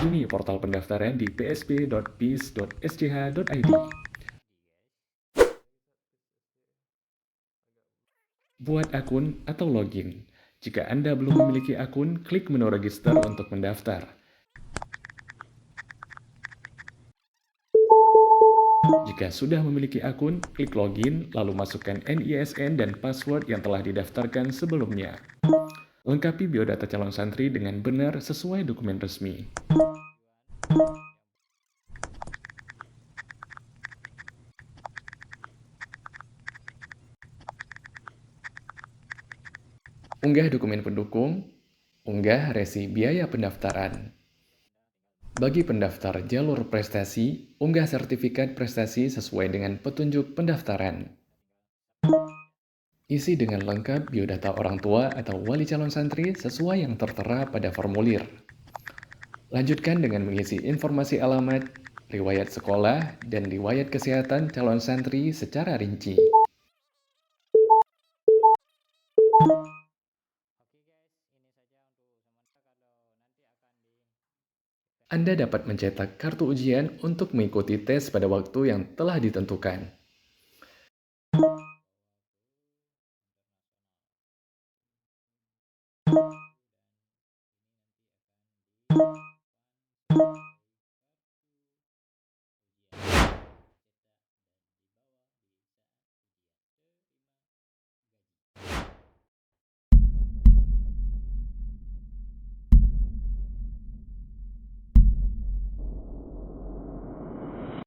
Kunjungi portal pendaftaran di psb.bis.sch.id. Buat akun atau login. Jika Anda belum memiliki akun, klik menu register untuk mendaftar. Jika sudah memiliki akun, klik login, lalu masukkan NISN dan password yang telah didaftarkan sebelumnya. Lengkapi biodata calon santri dengan benar sesuai dokumen resmi. Unggah dokumen pendukung, unggah resi biaya pendaftaran. Bagi pendaftar jalur prestasi, unggah sertifikat prestasi sesuai dengan petunjuk pendaftaran. Isi dengan lengkap biodata orang tua atau wali calon santri sesuai yang tertera pada formulir. Lanjutkan dengan mengisi informasi alamat, riwayat sekolah, dan riwayat kesehatan calon santri secara rinci. Anda dapat mencetak kartu ujian untuk mengikuti tes pada waktu yang telah ditentukan.